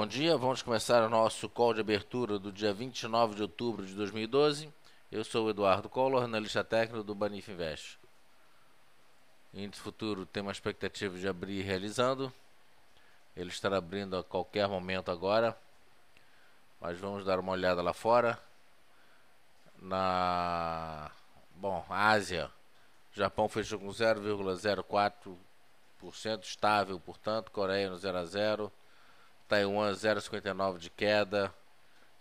Bom dia, vamos começar o nosso call de abertura do dia 29 de outubro de 2012. Eu sou o Eduardo Collor, analista técnico do Banif Invest. Índice futuro tem uma expectativa de abrir realizando. Ele estará abrindo a qualquer momento agora, mas vamos dar uma olhada lá fora. Ásia, Japão fechou com 0,04% estável, portanto, Coreia no 0 a 0, Taiwan 0,59 de queda,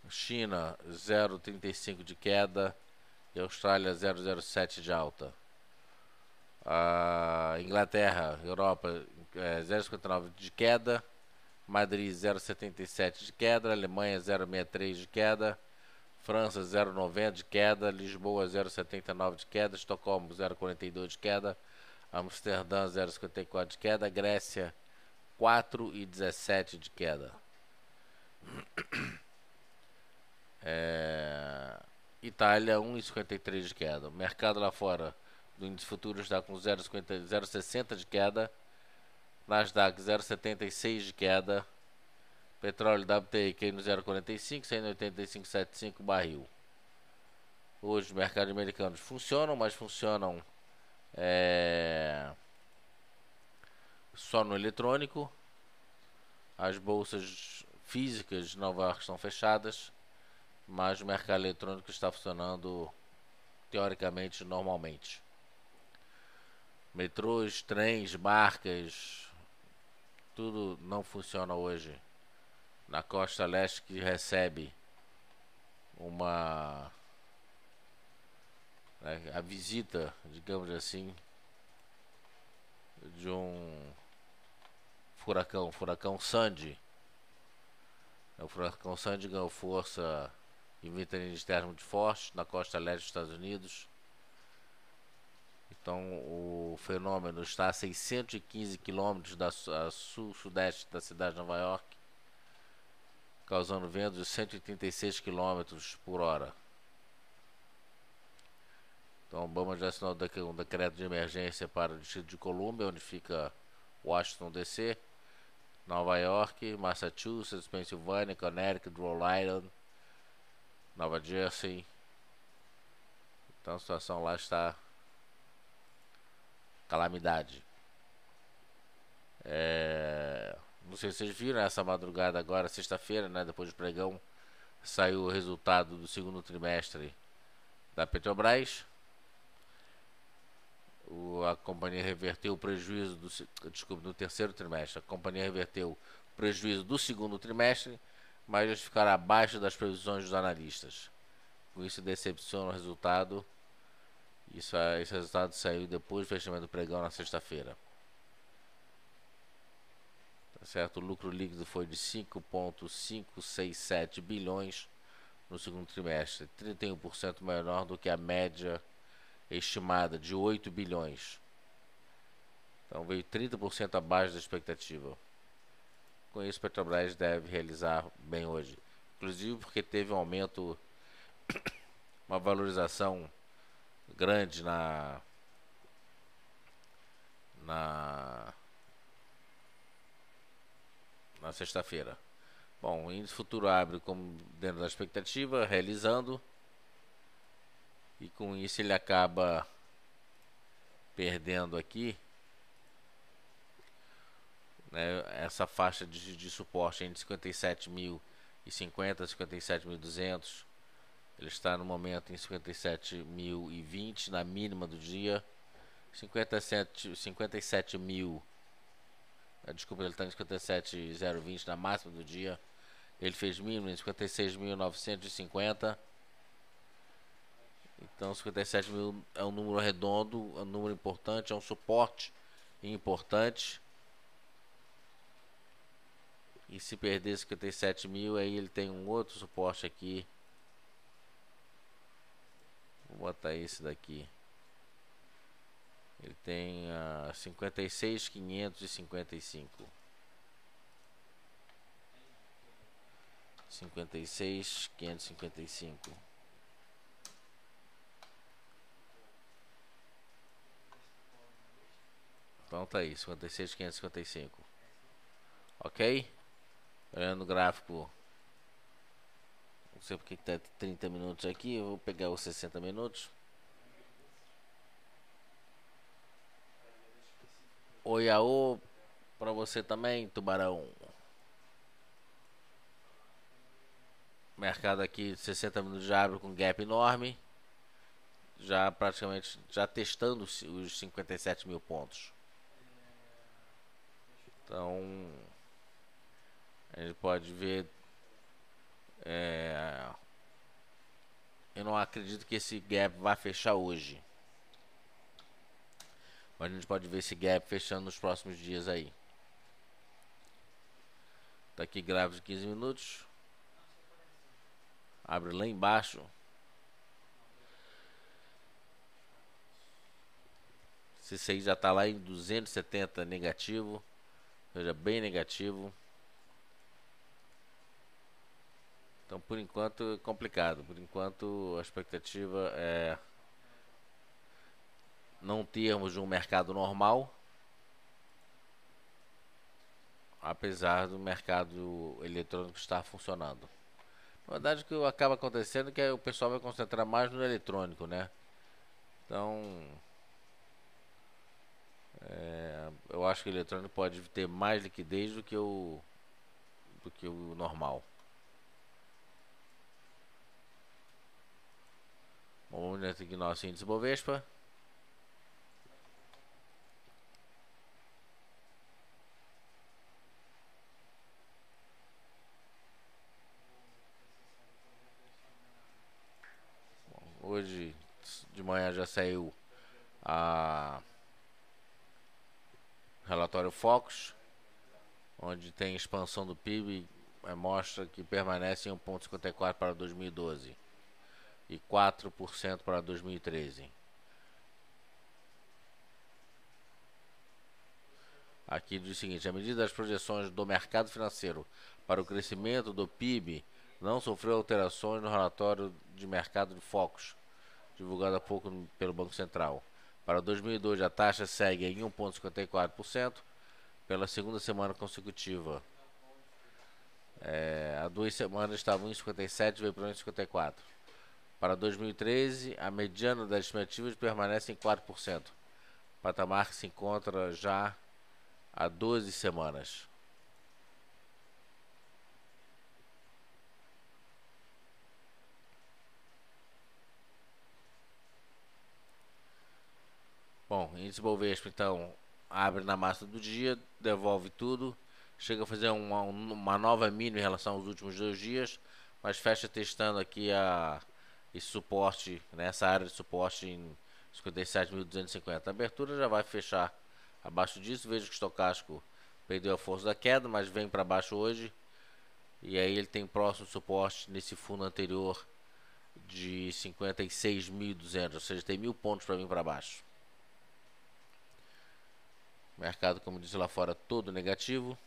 China 0,35 de queda e Austrália 0,07 de alta. A Inglaterra, Europa 0,59 de queda, Madrid 0,77 de queda, Alemanha 0,63 de queda, França 0,90 de queda, Lisboa 0,79 de queda, Estocolmo 0,42 de queda, Amsterdã 0,54 de queda, Grécia 4,17 de queda. Itália 1,53 de queda. O mercado lá fora do índice futuro está com 0,60 de queda, Nasdaq 0,76 de queda, petróleo WTI no 0,45, 185,75 barril. Hoje os mercados americanos funcionam, mas funcionam só no eletrônico. As bolsas físicas de Nova York estão fechadas, mas o mercado eletrônico está funcionando teoricamente normalmente. Metrôs, trens, barcas, tudo não funciona hoje na costa leste, que recebe a visita, digamos assim, de um furacão Sandy. O furacão Sandy ganhou força e ventania externa muito forte na costa leste dos Estados Unidos. Então o fenômeno está a 615 km da sul-sudeste da cidade de Nova York, causando ventos de 186 km por hora. Então Obama já assinou um decreto de emergência para o Distrito de Colômbia, onde fica Washington DC, Nova York, Massachusetts, Pensilvânia, Connecticut, Rhode Island, Nova Jersey. Então a situação lá está calamidade. Não sei se vocês viram, essa madrugada agora, sexta-feira, depois do pregão, saiu o resultado do segundo trimestre da Petrobras. A companhia reverteu o prejuízo do terceiro trimestre. A companhia reverteu o prejuízo do segundo trimestre, mas eles ficaram abaixo das previsões dos analistas. Com isso decepciona o resultado. Esse resultado saiu depois do fechamento do pregão na sexta-feira. Tá certo? O lucro líquido foi de 5,567 bilhões no segundo trimestre, 31% menor do que a média estimada de 8 bilhões. Então veio 30% abaixo da expectativa. Com isso, Petrobras deve realizar bem hoje, inclusive porque teve um aumento, uma valorização grande na sexta-feira. Bom, o índice futuro abre como dentro da expectativa, realizando, e com isso ele acaba perdendo aqui, essa faixa de suporte entre 57.050 e 57.200. Ele está no momento em 57.020 na mínima do dia. 57 mil. Desculpa, ele está em 57.020 na máxima do dia. Ele fez mínimo em 56.950. Então 57 mil é um número redondo, é um número importante, é um suporte importante. E se perder 57 mil, aí ele tem um outro suporte aqui. Vou botar esse daqui. Ele tem 56.555. 56.555. Então tá aí, 56.555. Ok? Olhando o gráfico, não sei porque está 30 minutos aqui, eu vou pegar os 60 minutos. Oiaô para você também, Tubarão. Mercado aqui 60 minutos já abre com gap enorme, já praticamente já testando os 57 mil pontos. Então a gente pode ver, eu não acredito que esse gap vá fechar hoje, mas a gente pode ver esse gap fechando nos próximos dias aí. Tá aqui gráfico de 15 minutos, abre lá embaixo. Esse aí já está lá em 270 negativo, ou seja, bem negativo. Então por enquanto é complicado. Por enquanto a expectativa é não termos um mercado normal, apesar do mercado eletrônico estar funcionando. Na verdade, o que acaba acontecendo é que o pessoal vai concentrar mais no eletrônico, né? Então eu acho que o eletrônico pode ter mais liquidez do que o normal. Vamos ver aqui nosso índice Bovespa. Hoje de manhã já saiu a relatório Focus, onde tem expansão do PIB, mostra que permanece em 1,54 para 2012 e 4% para 2013. Aqui diz o seguinte: à medida das projeções do mercado financeiro para o crescimento do PIB não sofreu alterações no relatório de mercado de Focus, divulgado há pouco pelo Banco Central. Para 2002, a taxa segue em 1,54% pela segunda semana consecutiva. Há 2 semanas estava em 1,57 e veio para 1,54. Para 2013, a mediana das estimativas permanece em 4%, patamar que se encontra já há 12 semanas. Bom, índice Bovespa então abre na massa do dia, devolve tudo, chega a fazer uma nova mínima em relação aos últimos 2 dias, mas fecha testando aqui esse suporte, nessa área de suporte em 57.250. A abertura já vai fechar abaixo disso. Veja que o estocástico perdeu a força da queda, mas vem para baixo hoje, e aí ele tem próximo suporte nesse fundo anterior de 56.200, ou seja, tem 1.000 pontos para vir para baixo. Mercado, como disse lá fora, todo negativo.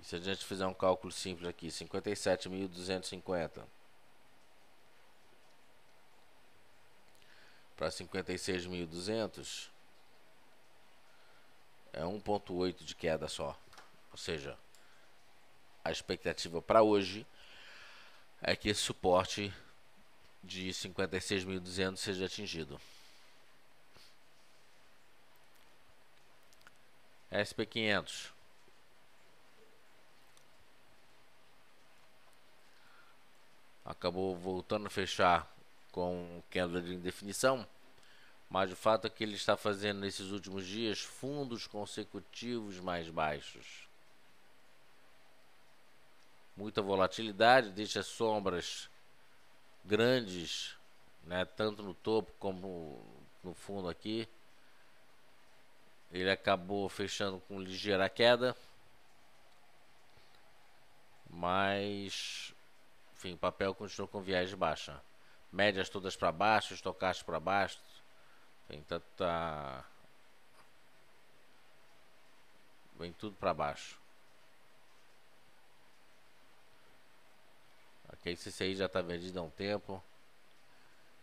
E se a gente fizer um cálculo simples aqui, 57.250 para 56.200 é 1,8 de queda só. Ou seja, a expectativa para hoje é que esse suporte de 56.200 seja atingido. SP500 acabou voltando a fechar com queda de indefinição, mas o fato é que ele está fazendo nesses últimos dias fundos consecutivos mais baixos. Muita volatilidade, deixa sombras grandes, né, tanto no topo como no fundo aqui. Ele acabou fechando com ligeira queda, mas enfim, o papel continua com viés de baixa. Médias todas para baixo, estocásticos para baixo. Enfim, vem tudo para baixo. Aqui esse aí já está vendido há um tempo,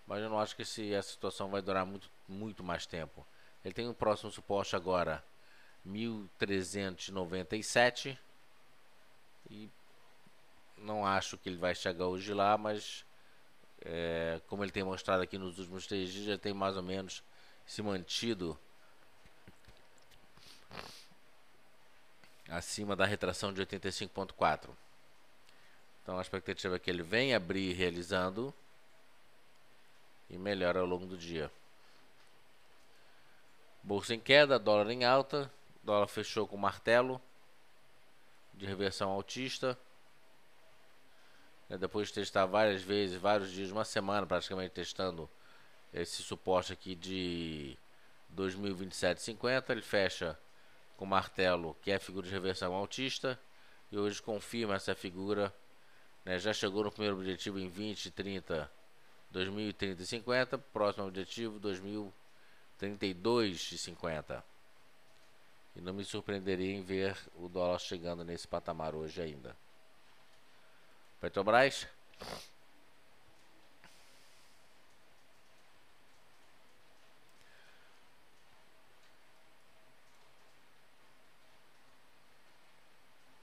mas eu não acho que essa situação vai durar muito mais tempo. Ele tem um próximo suporte agora 1.397 e não acho que ele vai chegar hoje lá, mas como ele tem mostrado aqui nos últimos 3 dias, já tem mais ou menos se mantido acima da retração de 85,4. Então a expectativa é que ele venha abrir realizando e melhora ao longo do dia. Bolsa em queda, dólar em alta, dólar fechou com martelo de reversão altista. Depois de testar várias vezes, vários dias, uma semana praticamente testando esse suporte aqui de 2027,50, ele fecha com martelo, que é a figura de reversão altista, e hoje confirma essa figura, né? Já chegou no primeiro objetivo em 2030, 2030 e 50, próximo objetivo 2032 e 50. E não me surpreenderia em ver o dólar chegando nesse patamar hoje ainda. Petrobras.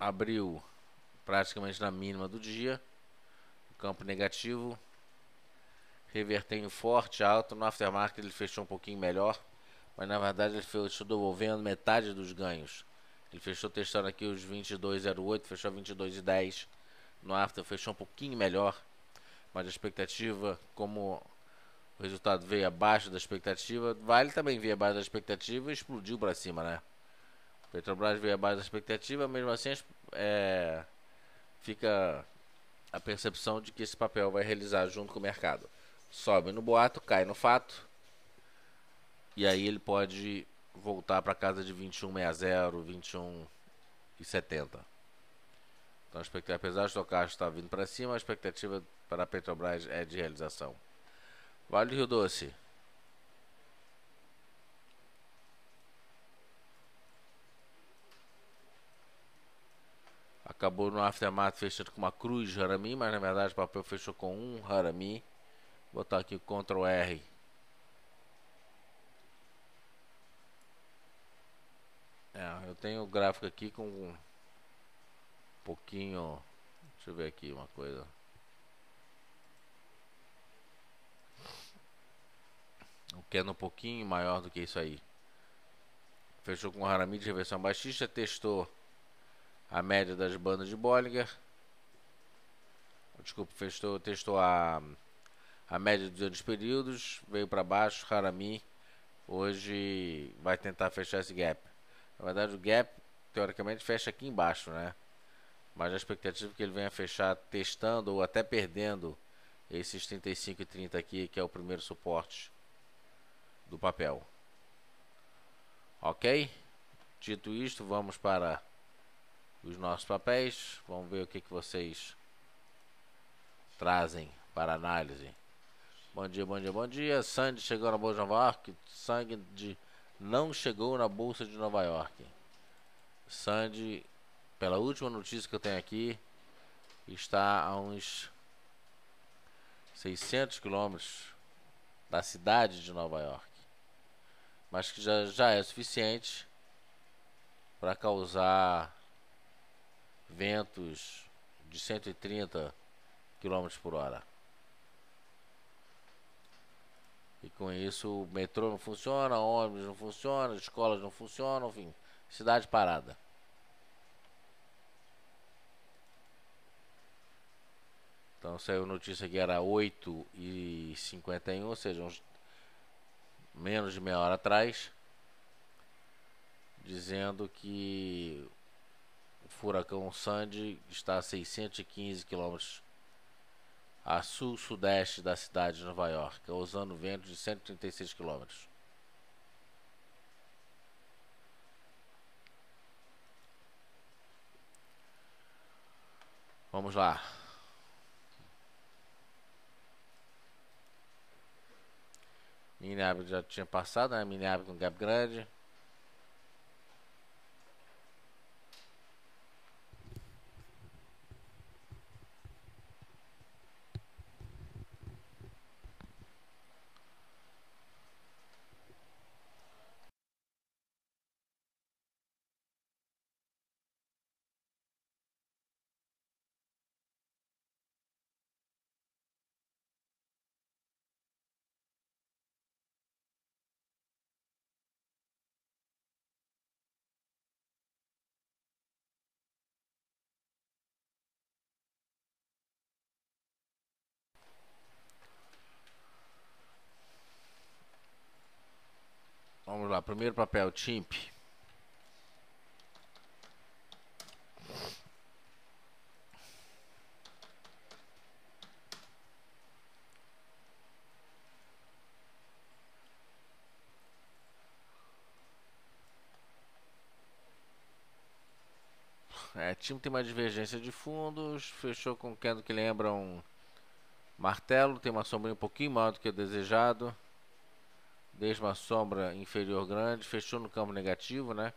Abriu praticamente na mínima do dia, campo negativo, revertendo forte, alto. No aftermarket ele fechou um pouquinho melhor, mas na verdade ele fechou devolvendo metade dos ganhos. Ele fechou testando aqui os 22,08, fechou 22,10. No after fechou um pouquinho melhor, mas a expectativa, como o resultado veio abaixo da expectativa, Vale também veio abaixo da expectativa e explodiu para cima, né? Petrobras veio abaixo da expectativa, mesmo assim fica a percepção de que esse papel vai realizar junto com o mercado. Sobe no boato, cai no fato, e aí ele pode voltar para casa de 21,60, 21,70. Então, apesar de Estocasmo estar vindo para cima, a expectativa para a Petrobras é de realização. Vale do Rio Doce. Acabou no aftermath fechando com uma cruz Harami, mas na verdade o papel fechou com um Harami. Vou botar aqui o Ctrl R. Eu tenho o gráfico aqui com um pouquinho. Deixa eu ver aqui uma coisa. O que é um pouquinho maior do que isso aí. Fechou com o Harami de reversão baixista, testou a média das bandas de Bollinger. Desculpa, testou a média dos anos períodos, veio para baixo. Harami hoje vai tentar fechar esse gap. Na verdade, o gap teoricamente fecha aqui embaixo, né? Mas a expectativa é que ele venha fechar testando ou até perdendo esses 35 e 30 aqui, que é o primeiro suporte do papel. Ok? Dito isto, vamos para os nossos papéis. Vamos ver o que vocês trazem para análise. Bom dia, bom dia, bom dia. Sandy chegou na Bolsa de Nova York. Sandy não chegou na Bolsa de Nova York. Sandy, pela última notícia que eu tenho aqui, está a uns 600 quilômetros da cidade de Nova York. Mas que já é suficiente para causar ventos de 130 km por hora. E com isso o metrô não funciona, ônibus não funciona, escolas não funcionam, enfim, cidade parada. Então saiu notícia que era 8h51, ou seja, menos de meia hora atrás, dizendo que o furacão Sandy está a 615 km a sul-sudeste da cidade de Nova York, causando ventos de 136 km. Vamos lá. Minneapolis já tinha passado, né? Minneapolis com gap grande. Vamos lá, primeiro papel, TIMP. TIMP tem uma divergência de fundos, fechou com um candle que lembra um martelo, tem uma sombra um pouquinho maior do que o desejado. Deixa uma sombra inferior grande, fechou no campo negativo, né?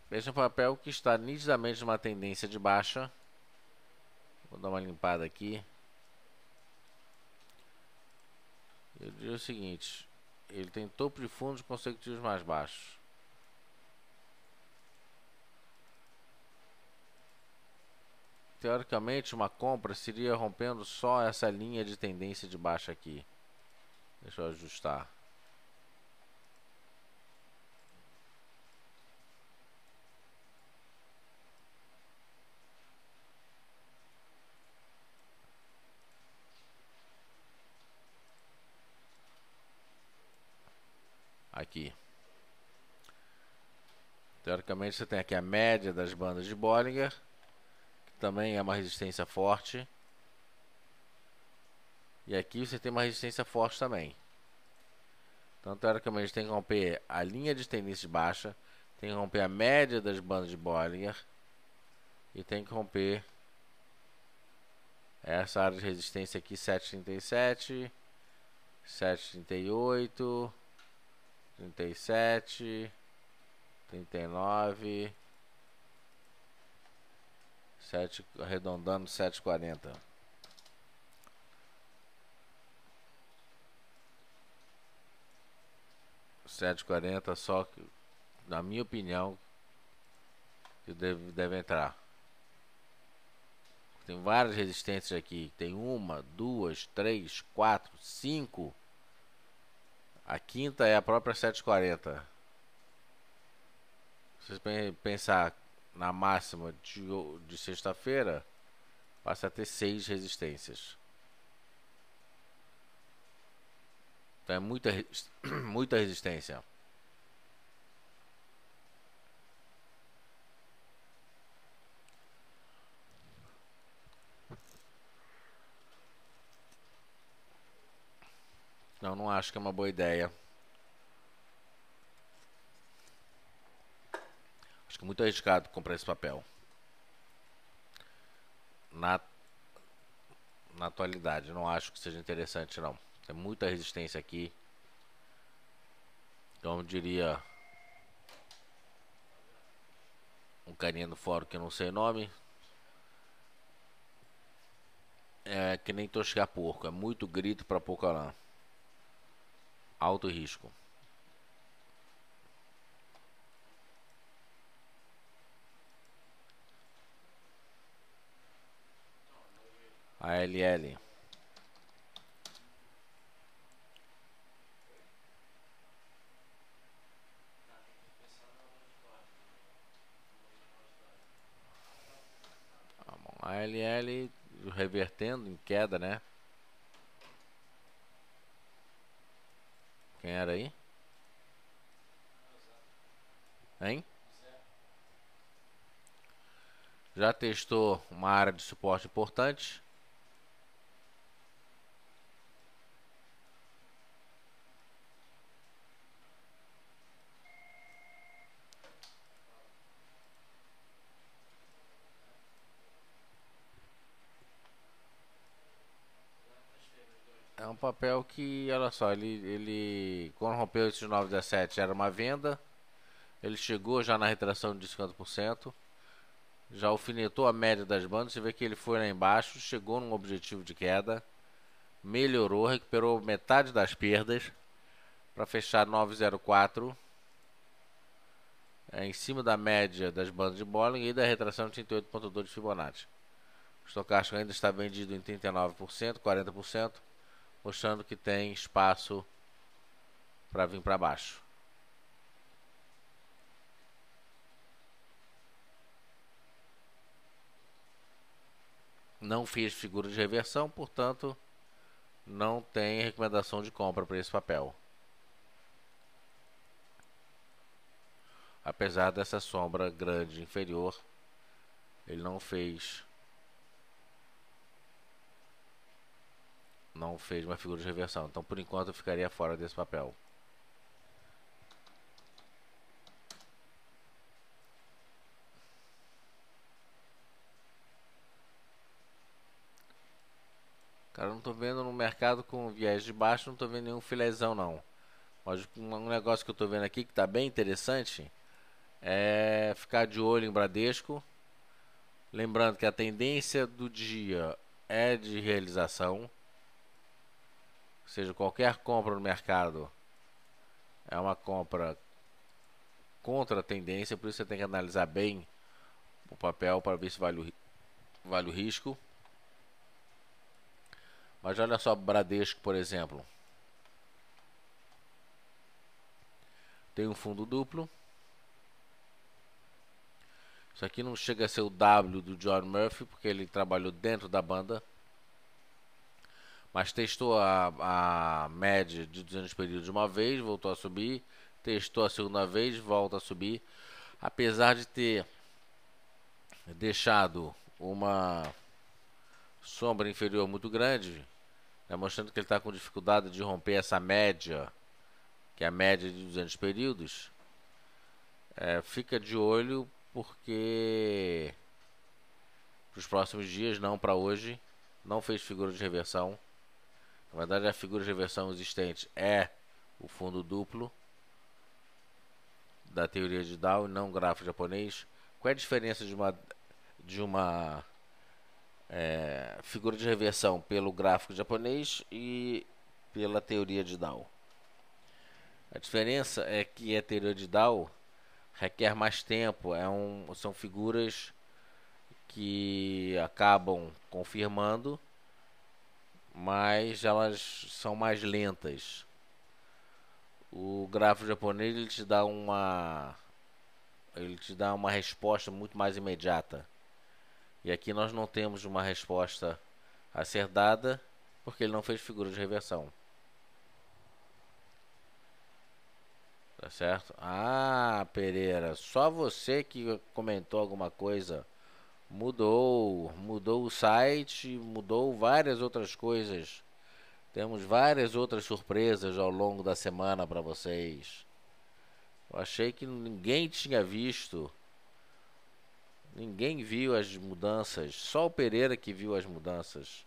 Esse é um papel que está nitidamente numa tendência de baixa. Vou dar uma limpada aqui. Eu digo o seguinte: ele tem topo de fundos consecutivos mais baixos. Teoricamente, uma compra seria rompendo só essa linha de tendência de baixa aqui. Deixa eu ajustar. Aqui. Teoricamente, você tem aqui a média das bandas de Bollinger, que também é uma resistência forte. E aqui você tem uma resistência forte também. Então, teoricamente, tem que romper a linha de tendência de baixa, tem que romper a média das bandas de Bollinger e tem que romper essa área de resistência aqui, 7,37, 7,38, 37, 39, 7, arredondando 7,40. Só que, na minha opinião, que deve entrar. Tem várias resistências aqui. Tem uma, duas, três, quatro, cinco. A quinta é a própria 7,40. Se você pensar na máxima de sexta-feira, passa a ter 6 resistências. Então é muita resistência. Não acho que é uma boa ideia. Acho que é muito arriscado comprar esse papel. Na atualidade, não acho que seja interessante, não. Tem muita resistência aqui. Então eu diria um carinha no fórum que eu não sei o nome. É que nem toscar porco. É muito grito pra pouca lã. Alto risco. ALL. ALL revertendo em queda, né? Quem era aí? Hein? Já testou uma área de suporte importante. É um papel que, olha só, ele quando rompeu esses 9,17 era uma venda. Ele chegou já na retração de 50%. Já alfinetou a média das bandas. Você vê que ele foi lá embaixo, chegou num objetivo de queda, melhorou, recuperou metade das perdas para fechar 9,04 em cima da média das bandas de Bollinger e da retração de 38,2 de Fibonacci. O estocástico ainda está vendido em 39%, 40%, mostrando que tem espaço para vir para baixo. não fez figura de reversão, portanto não tem recomendação de compra para esse papel. Apesar dessa sombra grande inferior, ele não fez uma figura de reversão. Então, por enquanto, eu ficaria fora desse papel. Cara, eu não tô vendo no mercado com viés de baixo, não tô vendo nenhum filézão não. Mas um negócio que eu tô vendo aqui que tá bem interessante é ficar de olho em Bradesco. Lembrando que a tendência do dia é de realização. Ou seja, qualquer compra no mercado é uma compra contra a tendência, por isso você tem que analisar bem o papel para ver se vale o risco. Mas olha só, Bradesco, por exemplo, tem um fundo duplo. Isso aqui não chega a ser o W do John Murphy, porque ele trabalhou dentro da banda. Mas testou a média de 200 períodos de uma vez, voltou a subir. Testou a segunda vez, volta a subir. Apesar de ter deixado uma sombra inferior muito grande, né, mostrando que ele está com dificuldade de romper essa média, que é a média de 200 períodos. Fica de olho, porque para os próximos dias, não para hoje, não fez figura de reversão. Na verdade, a figura de reversão existente é o fundo duplo da teoria de Dow, não gráfico japonês. Qual é a diferença de uma figura de reversão pelo gráfico japonês e pela teoria de Dow? A diferença é que a teoria de Dow requer mais tempo, são figuras que acabam confirmando, mas elas são mais lentas. O gráfico japonês ele te dá uma resposta muito mais imediata. E aqui nós não temos uma resposta a ser dada porque ele não fez figura de reversão. Tá certo? Ah, Pereira, só você que comentou alguma coisa. Mudou o site, mudou várias outras coisas. Temos várias outras surpresas ao longo da semana para vocês. Eu achei que ninguém tinha visto. Ninguém viu as mudanças. Só o Pereira que viu as mudanças.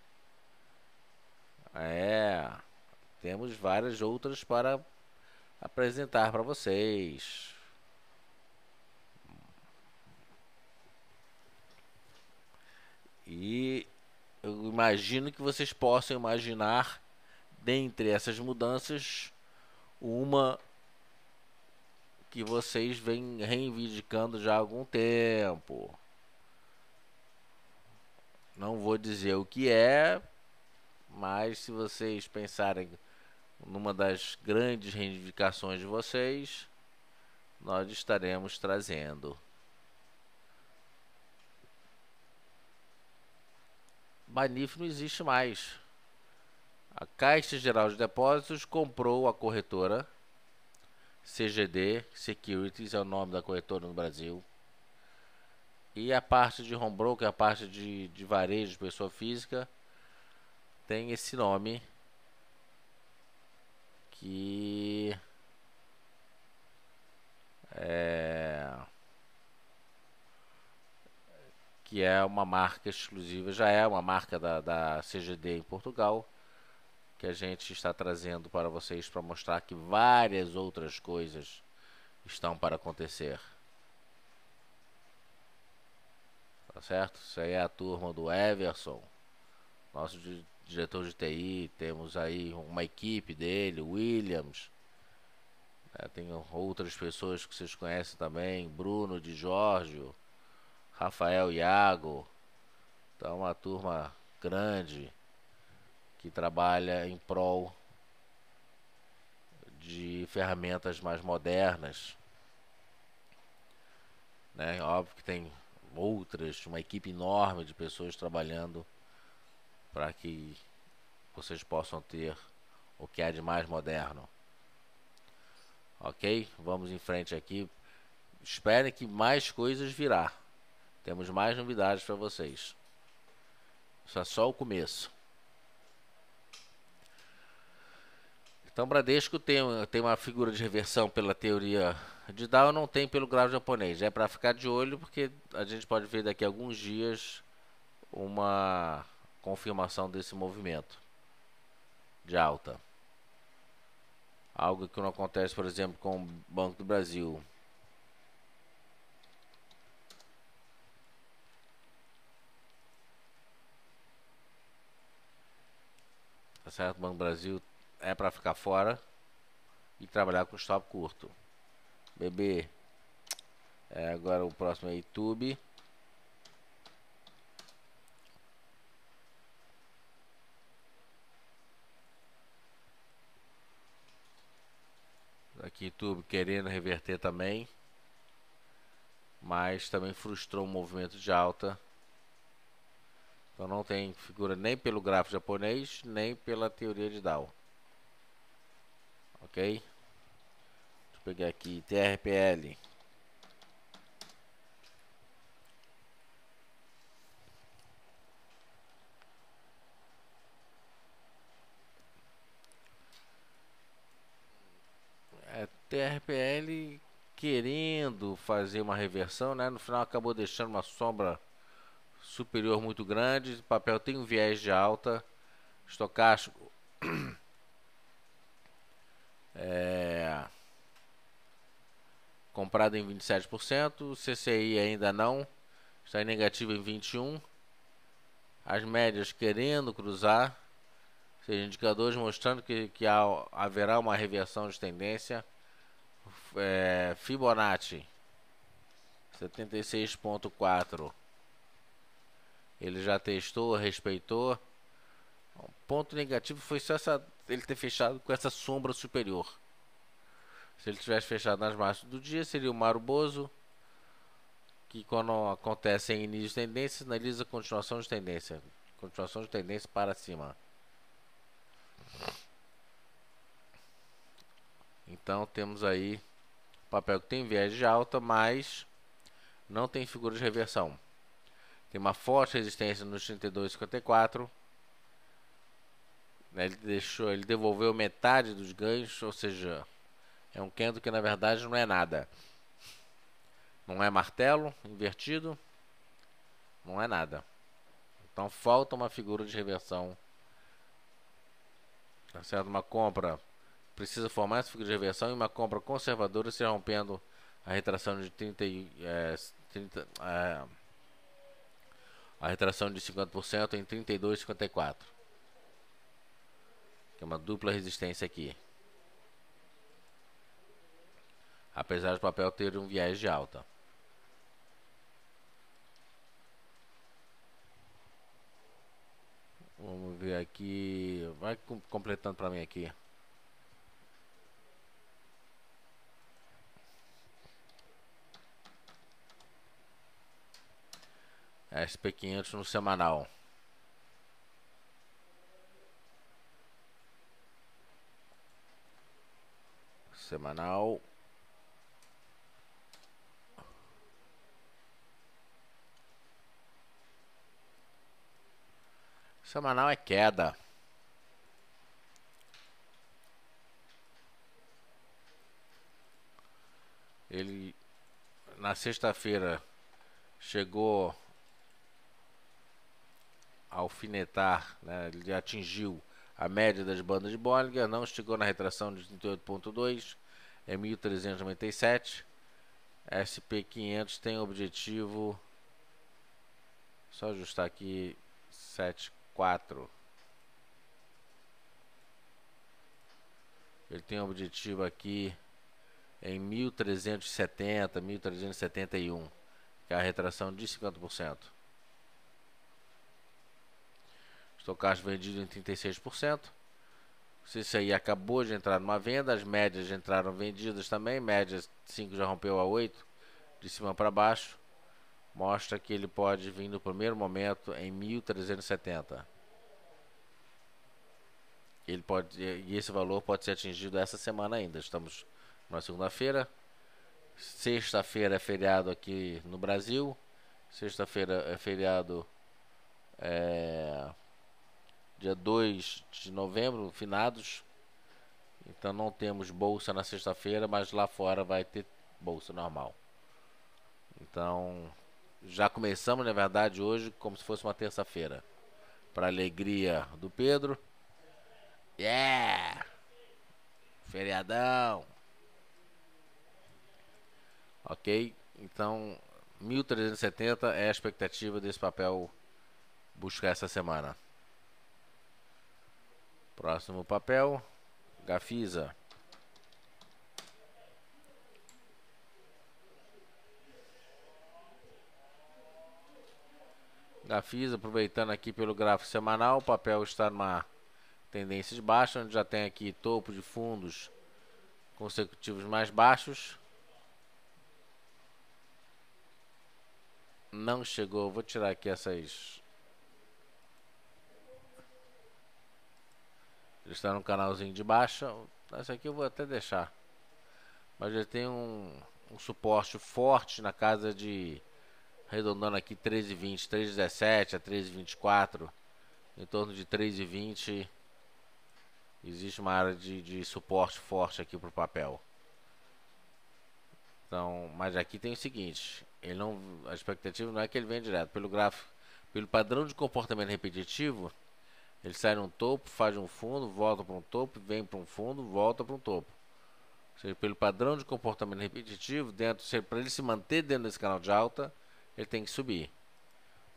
Temos várias outras para apresentar para vocês. E eu imagino que vocês possam imaginar, dentre essas mudanças, uma que vocês vêm reivindicando já há algum tempo. Não vou dizer o que é, mas se vocês pensarem numa das grandes reivindicações de vocês, nós estaremos trazendo. Banif não existe mais. A Caixa Geral de Depósitos comprou a corretora CGD Securities, é o nome da corretora no Brasil. E a parte de home broker, a parte de varejo de pessoa física, tem esse nome que é uma marca exclusiva, já é uma marca da CGD em Portugal, que a gente está trazendo para vocês para mostrar que várias outras coisas estão para acontecer. Tá certo? Isso aí é a turma do Everson, nosso diretor de TI. Temos aí uma equipe dele, Williams. Tem outras pessoas que vocês conhecem também, Bruno de Giorgio, Rafael Iago. Então, uma turma grande que trabalha em prol de ferramentas mais modernas, né? Óbvio que tem uma equipe enorme de pessoas trabalhando para que vocês possam ter o que há de mais moderno. Ok? Vamos em frente aqui. Esperem que mais coisas virá. Temos mais novidades para vocês. Isso é só o começo. Então, Bradesco tem uma figura de reversão pela teoria de Dow, não tem pelo gráfico japonês. É para ficar de olho, porque a gente pode ver daqui a alguns dias uma confirmação desse movimento de alta. Algo que não acontece, por exemplo, com o Banco do Brasil. Tá certo? O Banco do Brasil é para ficar fora e trabalhar com stop curto. BB. Agora o próximo é YouTube. Aqui YouTube querendo reverter também, mas também frustrou o movimento de alta. Então não tem figura nem pelo gráfico japonês, nem pela teoria de Dow. Ok? Deixa eu pegar aqui TRPL. TRPL querendo fazer uma reversão, né? No final acabou deixando uma sombra superior muito grande. O papel tem um viés de alta. Estocástico comprado em 27%. CCI ainda não. Está em negativo em 21%. As médias querendo cruzar. Ou seja, indicadores mostrando que haverá uma reversão de tendência. Fibonacci 76.4. Ele já testou, respeitou. O ponto negativo foi só ele ter fechado com essa sombra superior. Se ele tivesse fechado nas máximas do dia, seria o Maruboso, que quando acontece em início de tendência, sinaliza continuação de tendência. Continuação de tendência para cima. Então temos aí papel que tem viés de alta, mas não tem figura de reversão. Tem uma forte resistência nos 32,54. Ele devolveu metade dos ganhos, ou seja, é um candle que na verdade não é nada. Não é martelo invertido, não é nada. Então falta uma figura de reversão. Tá certo? Uma compra precisa formar essa figura de reversão e uma compra conservadora se rompendo a retração de 30, a retração de 50% em 32,54. Que é uma dupla resistência aqui. Apesar do papel ter um viés de alta. Vamos ver aqui. Vai completando para mim aqui. SP500 no semanal. Semanal. Semanal é queda. Ele na sexta-feira chegou a alfinetar, né? Ele atingiu a média das bandas de Bollinger, não chegou na retração de 38,2 em 1397. SP500 tem objetivo, só ajustar aqui, 74. Ele tem objetivo aqui em 1370, 1371, que é a retração de 50%. Estocástico vendido em 36%. Isso aí acabou de entrar numa venda. As médias entraram vendidas também. Média 5 já rompeu a 8, de cima para baixo. Mostra que ele pode vir no primeiro momento em 1370. E esse valor pode ser atingido essa semana ainda. Estamos na segunda-feira. Sexta-feira é feriado aqui no Brasil. Sexta-feira é feriado, dia 2 de novembro, finados. Então não temos bolsa na sexta-feira, mas lá fora vai ter bolsa normal. Então já começamos, na verdade, hoje como se fosse uma terça-feira. Para alegria do Pedro. Yeah! Feriadão! Ok? Então 1.370 é a expectativa desse papel buscar essa semana. Próximo papel, Gafisa. Gafisa, aproveitando aqui pelo gráfico semanal, o papel está numa tendência de baixa, onde já tem aqui topo de fundos consecutivos mais baixos. Não chegou, vou tirar aqui essas. Ele está no canalzinho de baixa. Essa aqui eu vou até deixar. Mas já tem um suporte forte na casa de, arredondando aqui, 13,20, 3,17 a 13,24. Em torno de 3,20. Existe uma área de suporte forte aqui para o papel. Então, mas aqui tem o seguinte, a expectativa não é que ele venha direto pelo gráfico, pelo padrão de comportamento repetitivo. Ele sai num topo, faz um fundo, volta para um topo, vem para um fundo, volta para um topo. Ou seja, pelo padrão de comportamento repetitivo, para ele se manter dentro desse canal de alta, ele tem que subir.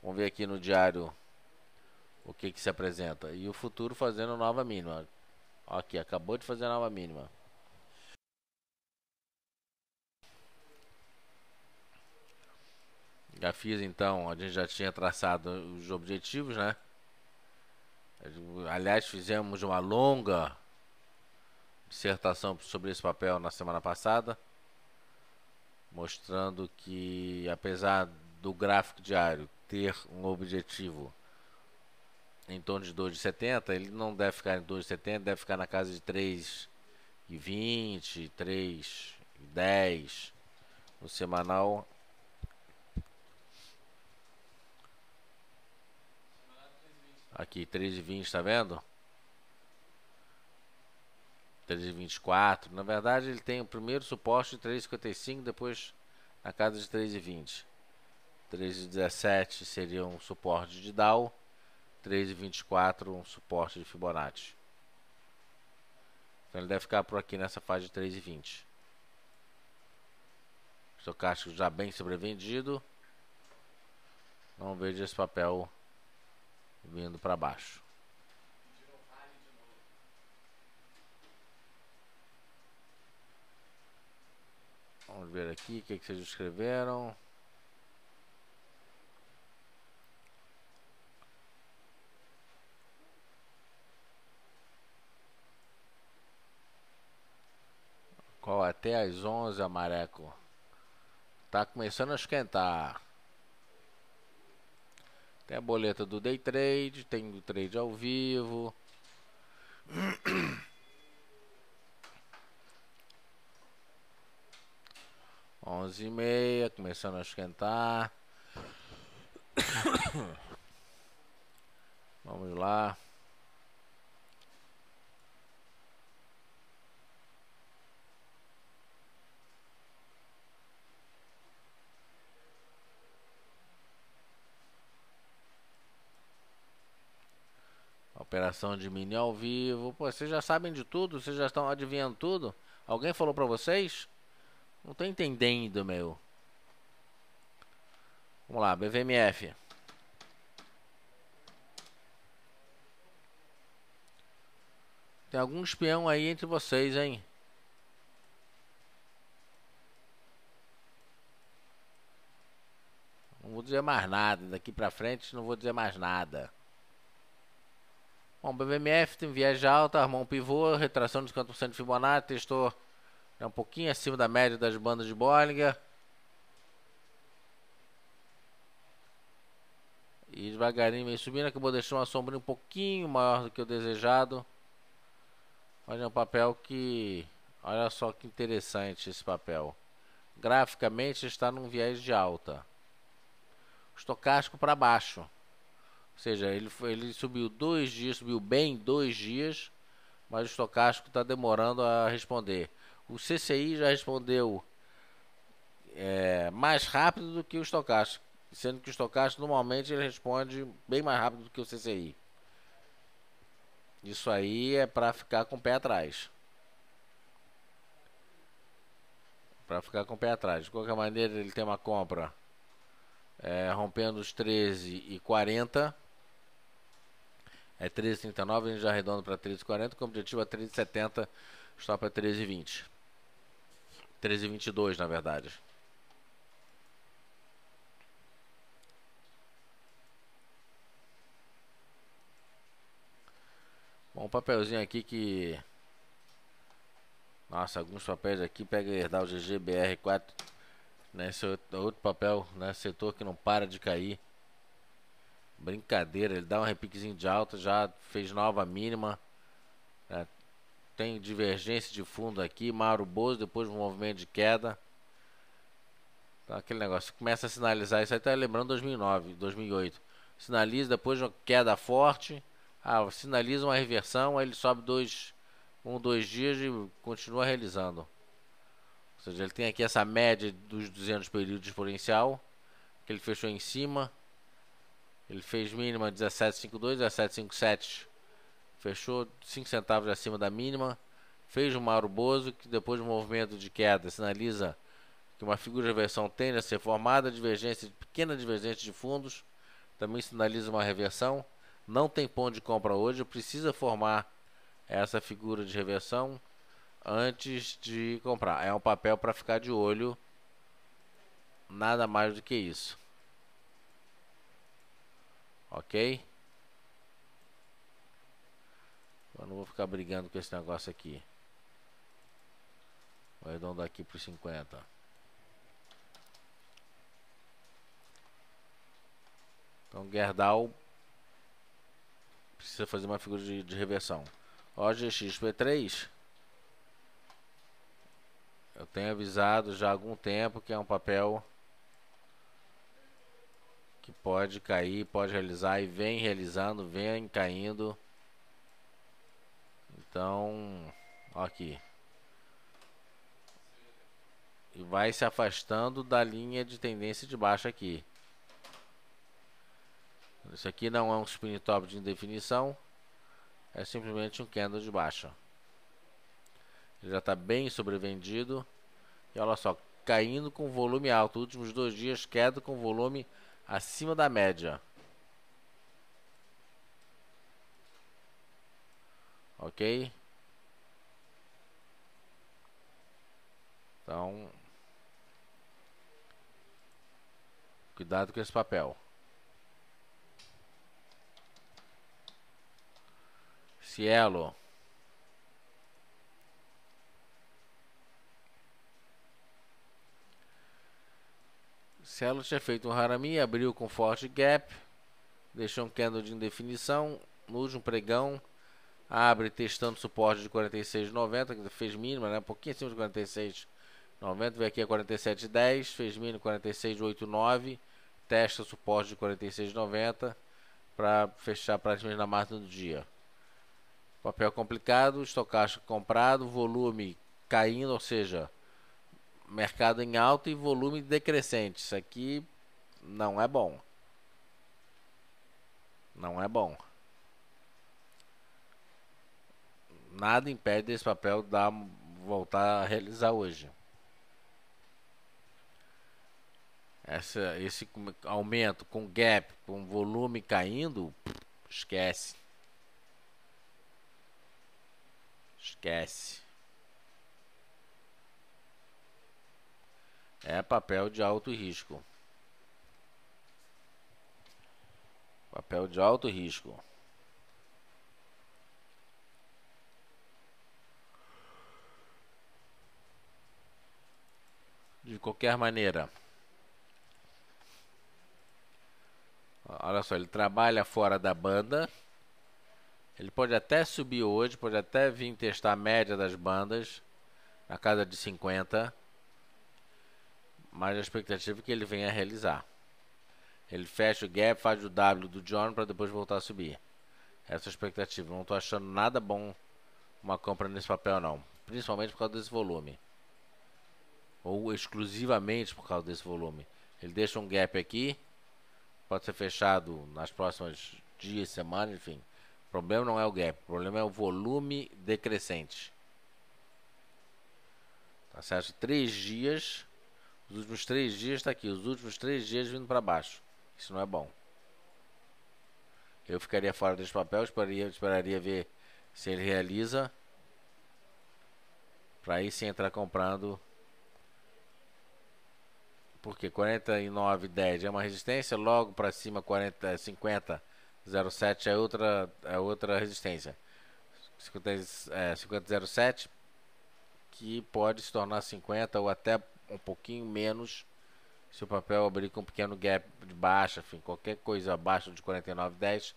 Vamos ver aqui no diário o que se apresenta. E o futuro fazendo nova mínima. Aqui, acabou de fazer a nova mínima. Já fiz, então, a gente já tinha traçado os objetivos, né? Aliás, fizemos uma longa dissertação sobre esse papel na semana passada, mostrando que, apesar do gráfico diário ter um objetivo em torno de 2,70, ele não deve ficar em 2,70, deve ficar na casa de 3,20, 3,10 no semanal. Aqui, 3,20, tá vendo? 3,24. Na verdade, ele tem o primeiro suporte de 3,55, depois na casa de 3,20. 3,17 seria um suporte de Dow, 3,24 um suporte de Fibonacci. Então ele deve ficar por aqui nessa fase de 3,20. Estocástico já bem sobrevendido. Não vejo esse papel vindo para baixo. Vamos ver aqui o que vocês escreveram. Qual até às 11, Amareco? Tá começando a esquentar. Tem a boleta do Day Trade, tem o trade ao vivo. Onze e meia, começando a esquentar. Vamos lá. Operação de mini ao vivo. Pô, vocês já sabem de tudo? Vocês já estão adivinhando tudo? Alguém falou pra vocês? Não tô entendendo, meu. Vamos lá, BVMF. Tem algum espião aí entre vocês, hein? Não vou dizer mais nada. Daqui pra frente não vou dizer mais nada. Bom, BVMF tem viés de alta, armou um pivô, retração de 50% de Fibonacci, testou um pouquinho acima da média das bandas de Bollinger. E devagarinho vem subindo, acabou deixando uma sombra um pouquinho maior do que o desejado. Olha, é um papel que... Olha só que interessante esse papel. Graficamente está num viés de alta. Estocástico para baixo. Ou seja, ele subiu 2 dias, subiu bem 2 dias, mas o estocástico está demorando a responder. O CCI já respondeu mais rápido do que o estocástico, sendo que o estocástico normalmente ele responde bem mais rápido do que o CCI. Isso aí é para ficar com o pé atrás. Para ficar com o pé atrás. De qualquer maneira, ele tem uma compra rompendo os 13,40. É 13,39, a gente já arredonda para 13,40, com o objetivo é 13,70, stop é 13,20. 13,22 na verdade. Bom, um papelzinho aqui que... Nossa, alguns papéis aqui, pega herdar o GGBR4, né? Esse outro papel, né? Setor que não para de cair. Brincadeira, ele dá um repiquezinho de alta, já fez nova mínima, né? Tem divergência de fundo aqui, Mauro Bozo, depois um movimento de queda. Então, aquele negócio, começa a sinalizar, isso aí tá lembrando 2009, 2008. Sinaliza, depois uma queda forte, sinaliza uma reversão, aí ele sobe 2 dias e continua realizando. Ou seja, ele tem aqui essa média dos 200 períodos exponencial, que ele fechou em cima. Ele fez mínima 17,52, 17,57. Fechou 5 centavos acima da mínima. Fez um Mauro Bozo, que depois do movimento de queda sinaliza que uma figura de reversão tende a ser formada, pequena divergência de fundos, também sinaliza uma reversão. Não tem ponto de compra hoje, precisa formar essa figura de reversão antes de comprar. É um papel para ficar de olho, nada mais do que isso. Ok? Eu não vou ficar brigando com esse negócio aqui. Vou arredondar aqui para 50. Então Gerdau precisa fazer uma figura de reversão. OGXP3, eu tenho avisado já há algum tempo que é um papel que pode cair, pode realizar, e vem realizando, vem caindo. Então, ó aqui. E vai se afastando da linha de tendência de baixa aqui. Isso aqui não é um spin top de indefinição, é simplesmente um candle de baixa. Ele já está bem sobrevendido. E olha só, caindo com volume alto. Últimos 2 dias, queda com volume acima da média. Ok? Então, cuidado com esse papel. Cielo. Cielo tinha feito um Harami, abriu com forte gap, deixou um candle de indefinição. No último pregão, abre testando suporte de 46,90, que fez mínima, né? Um pouquinho acima de 46,90, veio aqui a 47,10, fez mínimo 46,89, testa suporte de 46,90 para fechar praticamente na máxima do dia. Papel complicado, estocástico comprado, volume caindo, ou seja, mercado em alta e volume decrescente. Isso aqui não é bom. Não é bom. Nada impede esse papel voltar a realizar hoje. Esse aumento com gap, com volume caindo, esquece. Esquece. É papel de alto risco. Papel de alto risco. De qualquer maneira, olha só, ele trabalha fora da banda, Ele pode até subir hoje, pode até vir testar a média das bandas, na casa de 50, mas a expectativa é que ele venha a realizar. Ele fecha o gap, faz o W do John para depois voltar a subir. Essa é a expectativa. Não estou achando nada bom uma compra nesse papel não, principalmente por causa desse volume, ou exclusivamente por causa desse volume. Ele deixa um gap aqui, pode ser fechado nas próximas dias, semanas, enfim. O problema não é o gap, o problema é o volume decrescente. Tá certo? 3 dias, os últimos 3 dias está aqui, os últimos 3 dias vindo para baixo. Isso não é bom. Eu ficaria fora desse papel, esperaria ver se ele realiza, para aí sim entrar comprando. Porque 49,10 é uma resistência, logo para cima 40, 50, 07 é outra resistência. 50,07 que pode se tornar 50 ou até um pouquinho menos se o papel abrir com um pequeno gap de baixa, enfim, qualquer coisa abaixo de 49,10,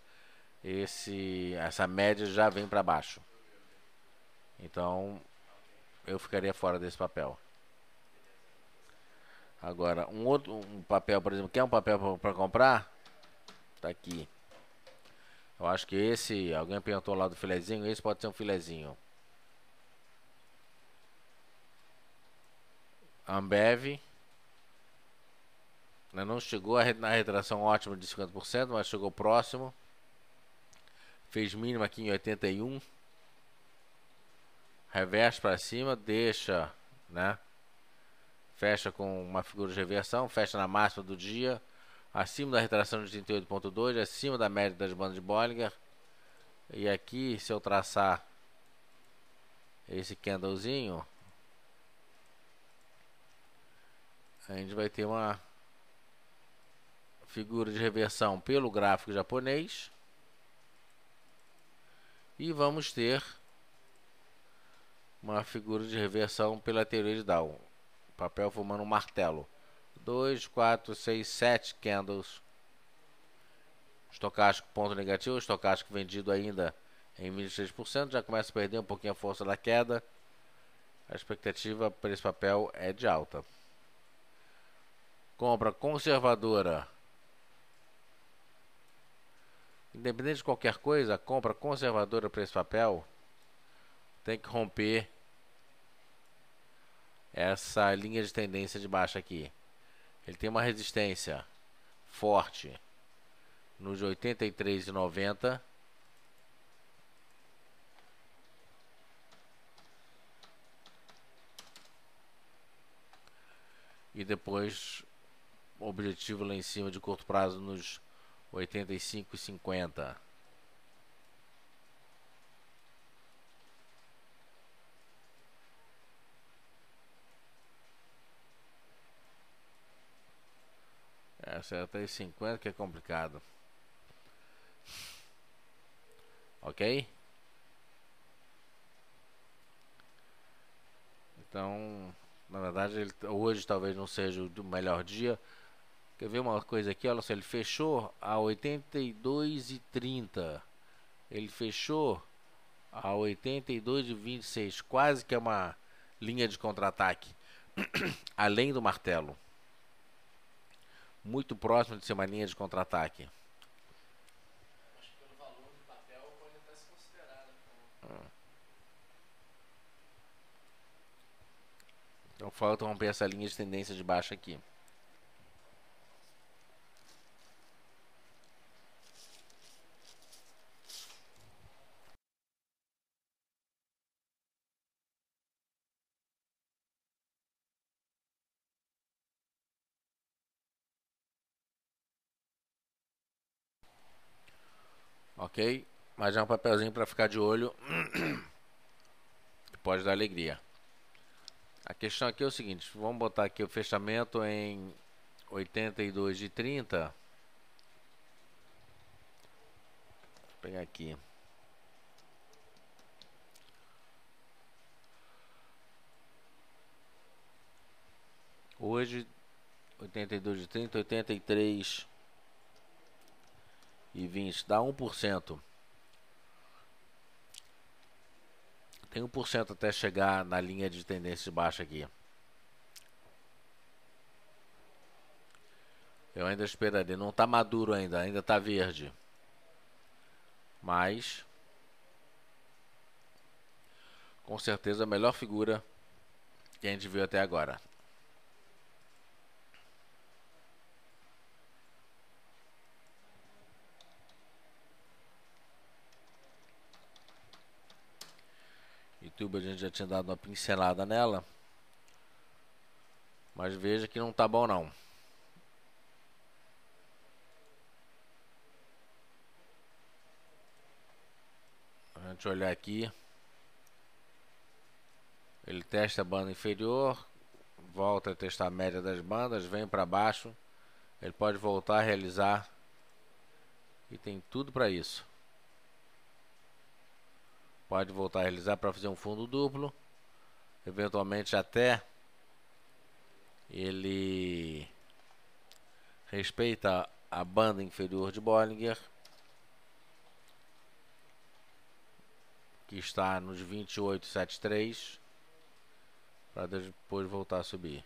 essa média já vem para baixo. Então eu ficaria fora desse papel. Agora, um papel, por exemplo, quer um papel para comprar? Tá aqui. Eu acho que esse, alguém perguntou lá do filezinho, esse pode ser um filezinho. Ambev. Ainda não chegou na retração ótima de 50%, mas chegou próximo. Fez mínimo aqui em 81. Reverte para cima, deixa, né? Fecha com uma figura de reversão, fecha na máxima do dia, acima da retração de 38,2, acima da média das bandas de Bollinger. E aqui, se eu traçar esse candlezinho, a gente vai ter uma figura de reversão pelo gráfico japonês. E vamos ter uma figura de reversão pela teoria de Dow. O papel formando um martelo. 2, 4, 6, 7 candles. Estocástico ponto negativo, estocástico vendido ainda em 23%, já começa a perder um pouquinho a força da queda. A expectativa para esse papel é de alta. Compra conservadora. Independente de qualquer coisa, a compra conservadora para esse papel tem que romper essa linha de tendência de baixa aqui. Ele tem uma resistência forte nos 83,90. E depois o objetivo lá em cima de curto prazo nos 85,50. Acerta aí 50 que é complicado. Ok? Então, na verdade, hoje talvez não seja o melhor dia. Quer ver uma coisa aqui? Olha só, ele fechou a 82,30. Ele fechou a 82,26. Quase que é uma linha de contra-ataque. Além do martelo. Muito próximo de ser uma linha de contra-ataque. Acho que pelo valor do papel pode até ser considerado. Então falta romper essa linha de tendência de baixa aqui. Ok? Mas é um papelzinho para ficar de olho. Pode dar alegria. A questão aqui é o seguinte. Vamos botar aqui o fechamento em 82,30. Vou pegar aqui. Hoje 82,30, 83,20 dá 1%. Tem 1% até chegar na linha de tendência de baixa aqui. Eu ainda esperaria. Não está maduro ainda, ainda está verde. Mas com certeza a melhor figura que a gente viu até agora. YouTube a gente já tinha dado uma pincelada nela. Mas veja que não tá bom não. A gente olhar aqui. Ele testa a banda inferior. Volta a testar a média das bandas. Vem para baixo. Ele pode voltar a realizar. E tem tudo para isso. Pode voltar a realizar para fazer um fundo duplo. Eventualmente até ele respeita a banda inferior de Bollinger, que está nos 28,73, para depois voltar a subir.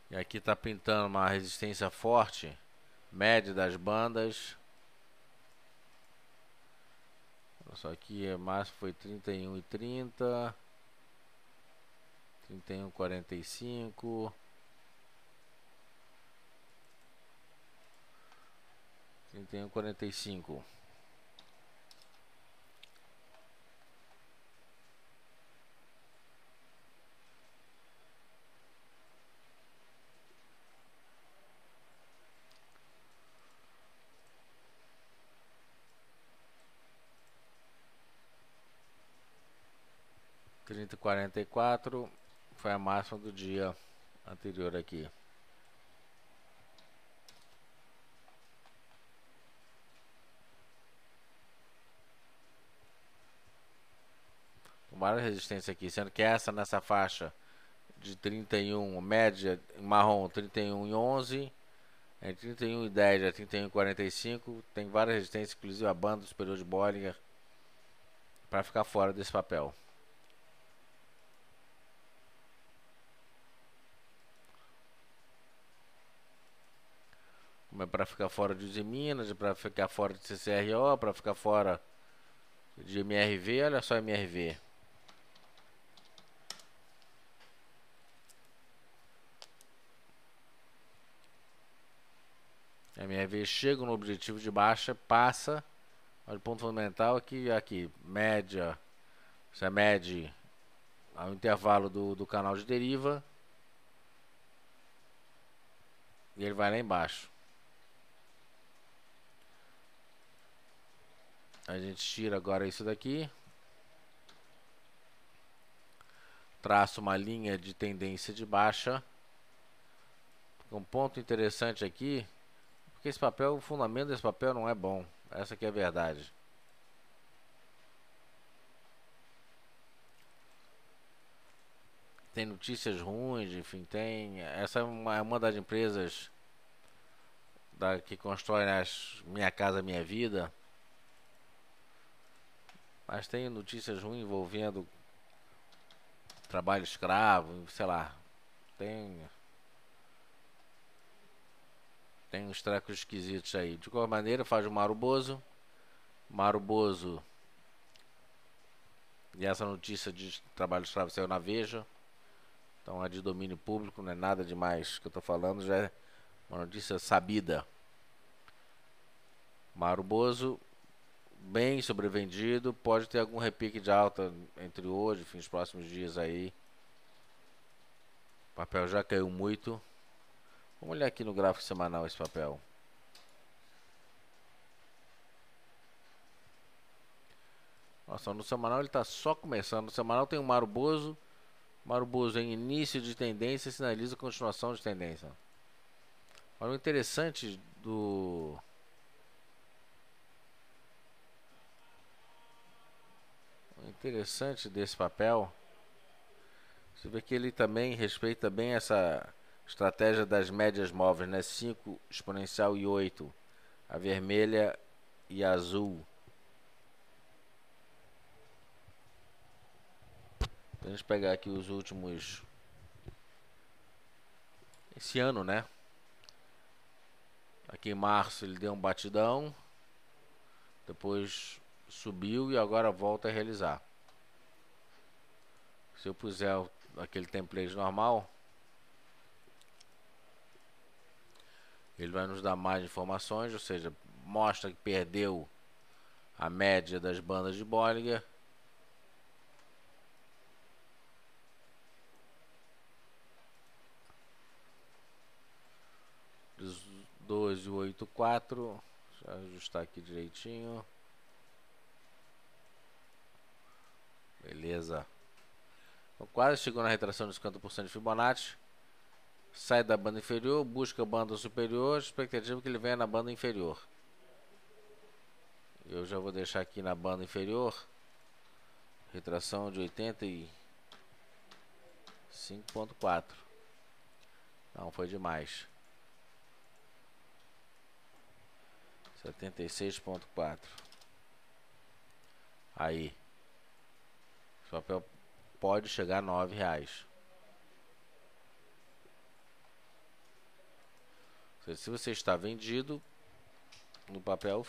E aqui está pintando uma resistência forte, média das bandas. Só que a máxima foi 31,30, 31,45, 31,45. Trinta e 44 foi a máxima do dia anterior aqui. Várias resistências aqui, sendo que essa nessa faixa de 31, média em marrom 31,11, entre 31,10 a 31,45, tem várias resistências, inclusive a banda superior de Bollinger, para ficar fora desse papel. Como é para ficar fora de Uzi Minas, para ficar fora de CCRO, para ficar fora de MRV, olha só MRV. MRV chega no objetivo de baixa, passa. Olha, o ponto fundamental aqui, média. Você mede ao intervalo do canal de deriva. E ele vai lá embaixo. A gente tira agora isso daqui. Traça uma linha de tendência de baixa. Um ponto interessante aqui. Porque esse papel, o fundamento desse papel não é bom. Essa aqui é a verdade. Tem notícias ruins, enfim, tem. Essa é uma das empresas que constrói Minha Casa Minha Vida. Mas tem notícias ruins envolvendo trabalho escravo, sei lá. Tem uns trecos esquisitos aí. De qualquer maneira, faz o Mauro Bozo. Mauro Bozo. E essa notícia de trabalho escravo saiu na Veja. Então é de domínio público, não é nada demais que eu estou falando, já é uma notícia sabida. Mauro Bozo, bem sobrevendido, pode ter algum repique de alta entre hoje e os próximos dias aí. O papel já caiu muito. Vamos olhar aqui no gráfico semanal esse papel. Nossa, no semanal ele está só começando. No semanal tem o Mauro Bozo. Mauro Bozo em início de tendência sinaliza continuação de tendência. Olha o interessante interessante desse papel, você vê que ele também respeita bem essa estratégia das médias móveis, né? 5 exponencial e 8, a vermelha e a azul. Vamos pegar aqui os últimos, esse ano, né? Aqui em março ele deu um batidão, depois subiu e agora volta a realizar. Se eu puser aquele template normal, ele vai nos dar mais informações, ou seja, mostra que perdeu a média das bandas de Bollinger. Dos 12,84. Deixa eu ajustar aqui direitinho. Beleza. Então, quase chegou na retração de 50% de Fibonacci. Sai da banda inferior, busca a banda superior, expectativa é que ele venha na banda inferior. Eu já vou deixar aqui na banda inferior. Retração de 85,4. Não, foi demais. 76,4. Aí. O papel pode chegar a R$ 9. Se você está vendido no papel,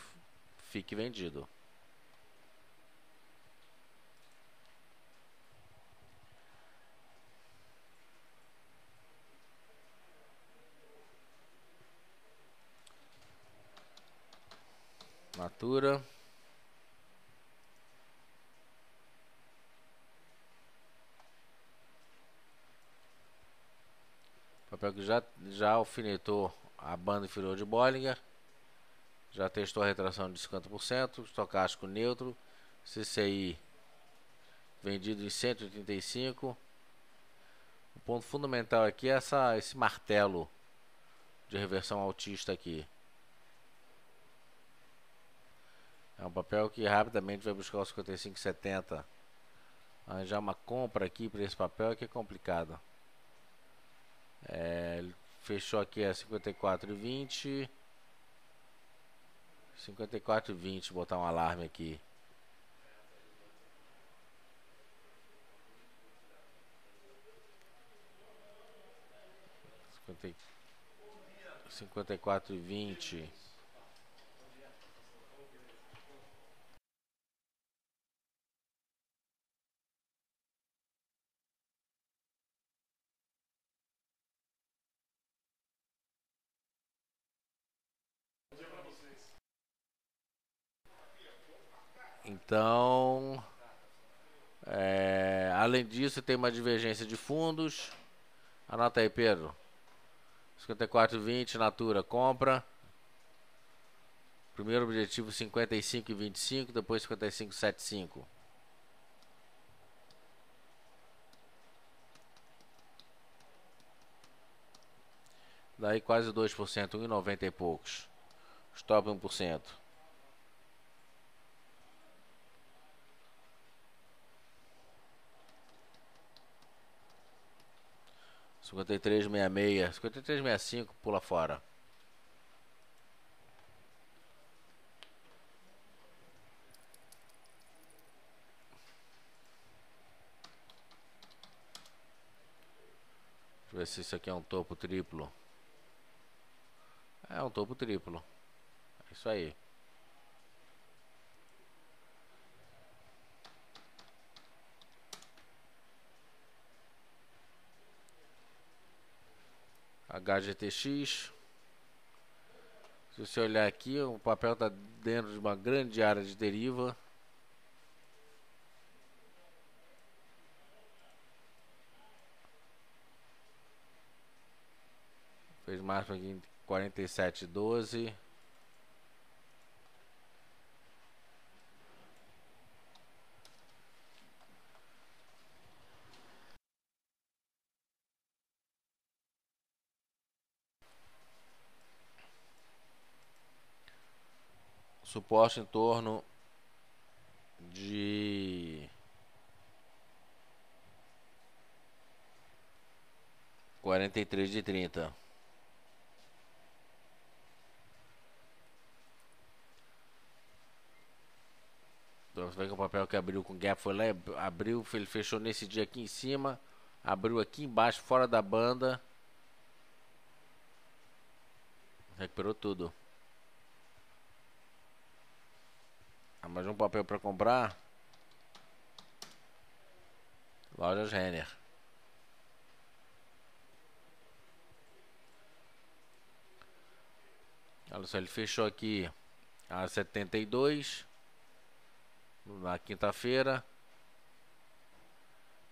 fique vendido. Natura. Papel que já alfinetou a banda inferior de Bollinger. Já testou a retração de 50%. Estocástico neutro. CCI vendido em 185. O ponto fundamental aqui é esse martelo de reversão altista aqui. É um papel que rapidamente vai buscar os 55,70. Arranjar uma compra aqui para esse papel é que é complicado. Ele fechou aqui a 54,20. 54,20. Botar um alarme aqui. R$ 54,20. Então, além disso, tem uma divergência de fundos. Anota aí, Pedro. 54,20, Natura, compra. Primeiro objetivo 55,25, depois 55,75. Daí quase 2%, 1,90 e poucos. Stop 1%. Cinquenta e três meia meia, 53,65, pula fora. Deixa eu ver se isso aqui é um topo triplo. É um topo triplo. É isso aí. HGTX. Se você olhar aqui, o papel está dentro de uma grande área de deriva. Fez máximo aqui em 47,12. Suporte em torno de 43 de 30. Então você vê que o papel que abriu com gap foi lá, abriu, ele fechou nesse dia aqui em cima, abriu aqui embaixo, fora da banda, recuperou tudo. Mais um papel para comprar. Lojas Renner. Olha só, ele fechou aqui a 72 na quinta-feira.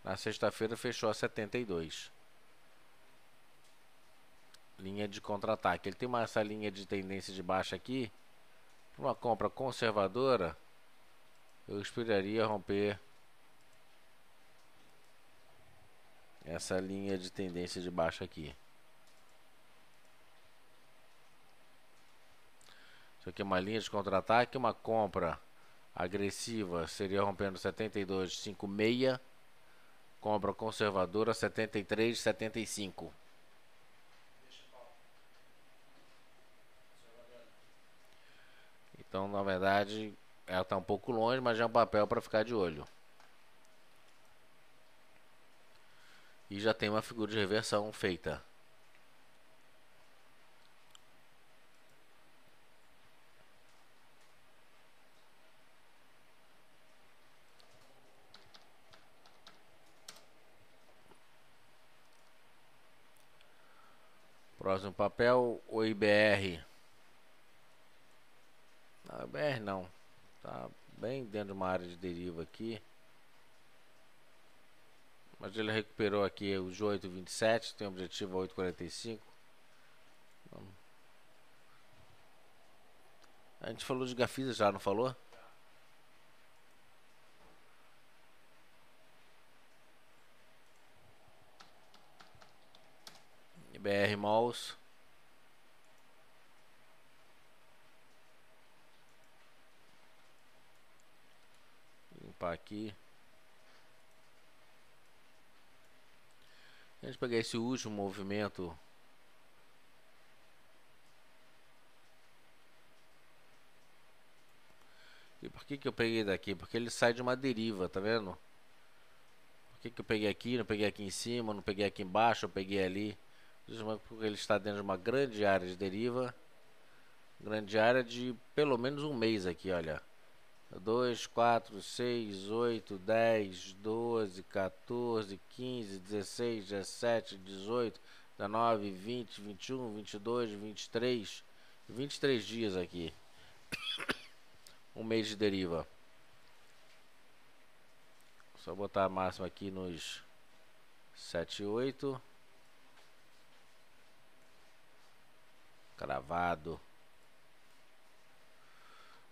Na sexta-feira fechou a 72. Linha de contra-ataque. Ele tem essa linha de tendência de baixa aqui. Uma compra conservadora, eu esperaria romper essa linha de tendência de baixa aqui. Isso aqui é uma linha de contra-ataque. Uma compra agressiva seria rompendo 72,56. Compra conservadora 73,75. Então, na verdade, ela está um pouco longe, mas já é um papel para ficar de olho. E já tem uma figura de reversão feita. Próximo papel, o IBR. Não, IBR não. Tá bem dentro de uma área de deriva aqui. Mas ele recuperou aqui os 8,27. Tem objetivo a 8,45. A gente falou de Gafisa já, não falou? IBR Malls. Limpar aqui. A gente pegar esse último movimento. E por que eu peguei daqui? Porque ele sai de uma deriva, tá vendo? Por que eu peguei aqui, não peguei aqui em cima, não peguei aqui embaixo, eu peguei ali? Porque ele está dentro de uma grande área de deriva. Grande área de pelo menos um mês aqui, olha. 2, 4, 6, 8, 10, 12, 14, 15, 16, 17, 18, 19, 20, 21, 22, 23. 23 dias aqui. Um mês de deriva. Só botar a máxima aqui nos 7, 8. Cravado.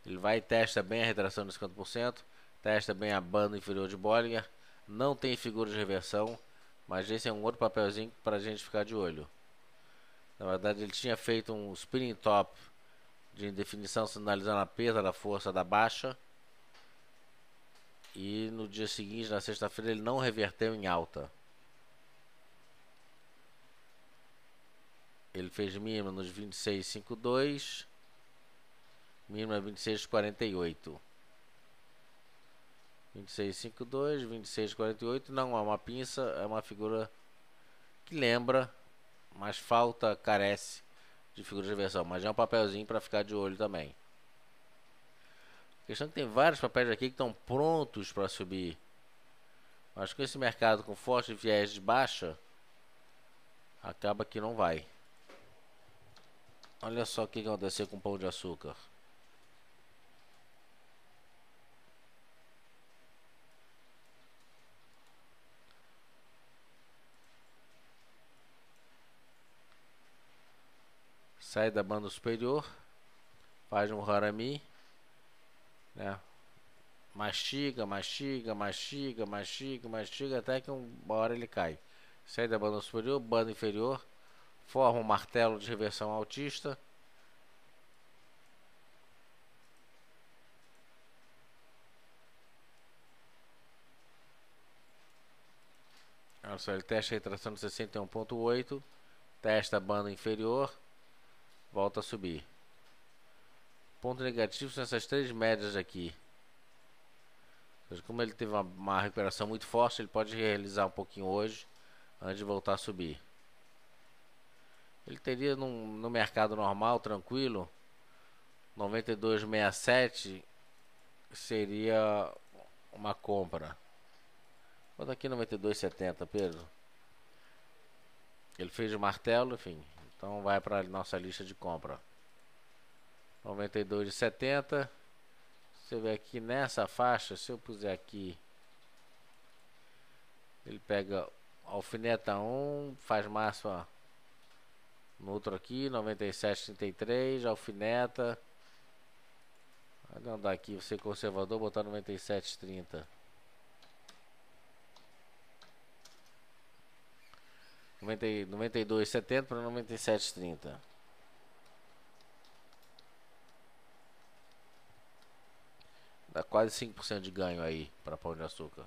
Ele vai e testa bem a retração de 50%. Testa bem a banda inferior de Bollinger. Não tem figura de reversão. Mas esse é um outro papelzinho para a gente ficar de olho. Na verdade ele tinha feito um spinning top de indefinição, sinalizando a perda da força da baixa. E no dia seguinte, na sexta-feira, ele não reverteu em alta. Ele fez mínima nos 26,52. Mínima 26,48. 26,52, 26,48. Não é uma pinça, é uma figura que lembra, mas carece de figura de reversão. Mas é um papelzinho para ficar de olho também. A questão é que tem vários papéis aqui que estão prontos para subir. Mas com esse mercado com forte viés de baixa, acaba que não vai. Olha só o que aconteceu com o Pão de Açúcar. Sai da banda superior, faz um harami, né? Mastiga, mastiga, mastiga, mastiga, mastiga, até que uma hora ele cai. Sai da banda superior, banda inferior, forma um martelo de reversão altista. Olha só, ele testa a retração de 61,8, testa a banda inferior, volta a subir. Ponto negativo são essas três médias aqui. Como ele teve uma recuperação muito forte, ele pode realizar um pouquinho hoje antes de voltar a subir. Ele teria no mercado normal, tranquilo, 92,67 seria uma compra. Bota aqui 92,70, Pedro. Ele fez o martelo, enfim. Então vai para a nossa lista de compra. 92,70. Você vê aqui nessa faixa, se eu puser aqui, ele pega alfineta 1, faz máxima no outro aqui, 97,33, alfineta. Vai andar aqui, você conservador, botar 97,30. 92,70 para 97,30. Dá quase 5% de ganho aí para Pão de Açúcar.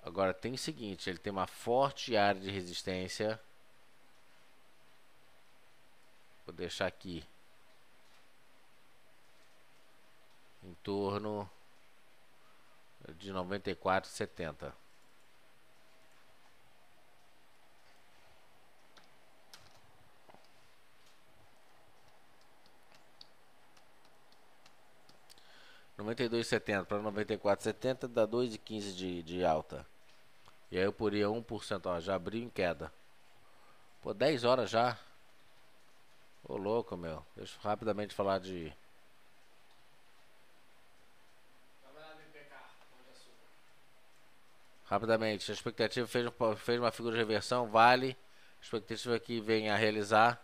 Agora tem o seguinte, ele tem uma forte área de resistência. Vou deixar aqui em torno de 94,70. R$ 92,70 para 94,70 dá 2,15 de alta. E aí eu poria 1%, ó, já abriu em queda. Pô, 10 horas já. Ô louco, meu. Deixa eu rapidamente falar de... Rapidamente, a expectativa fez uma figura de reversão, vale. A expectativa aqui vem a realizar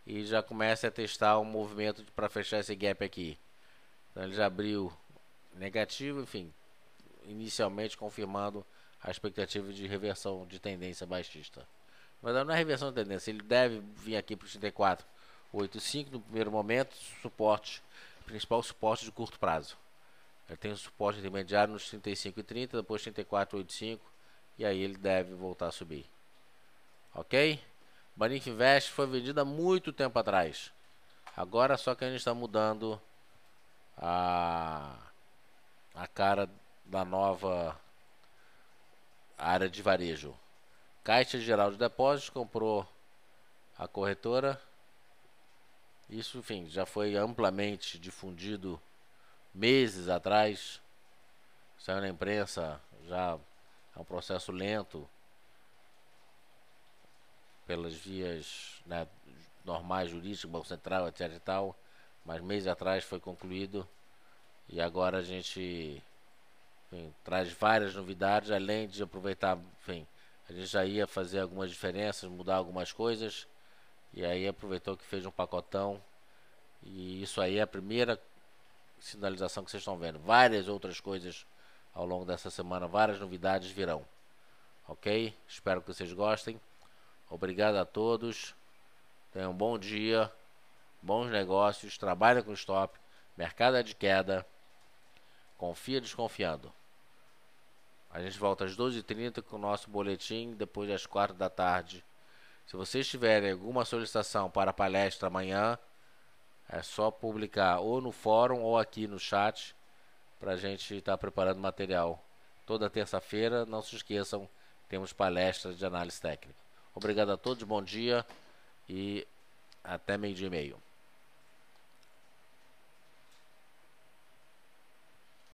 e já começa a testar um movimento para fechar esse gap aqui. Então ele já abriu negativo, enfim, inicialmente confirmando a expectativa de reversão de tendência baixista. Mas não é reversão de tendência, ele deve vir aqui para o 34,85 no primeiro momento, suporte, principal suporte de curto prazo. Ele tem um suporte intermediário nos 35,30, depois 34,85 e aí ele deve voltar a subir. Ok? Banif Invest foi vendido há muito tempo atrás. Agora só que a gente está mudando a cara da nova área de varejo. Caixa Geral de Depósitos comprou a corretora. Isso, enfim, já foi amplamente difundido meses atrás. Saiu na imprensa, já é um processo lento pelas vias, né, normais, jurídicas, Banco Central, etc e tal. Mas meses atrás foi concluído. E agora a gente, enfim, traz várias novidades, além de aproveitar, enfim, a gente já ia fazer algumas diferenças, mudar algumas coisas, e aí aproveitou que fez um pacotão, e isso aí é a primeira sinalização que vocês estão vendo. Várias outras coisas ao longo dessa semana, várias novidades virão, ok? Espero que vocês gostem. Obrigado a todos, tenham um bom dia, bons negócios, trabalhem com stop, mercado é de queda. Confia desconfiando. A gente volta às 12h30 com o nosso boletim, depois às 4 da tarde. Se vocês tiverem alguma solicitação para a palestra amanhã, é só publicar ou no fórum ou aqui no chat para a gente estar preparando material. Toda terça-feira, não se esqueçam, temos palestras de análise técnica. Obrigado a todos, bom dia e até 12h30.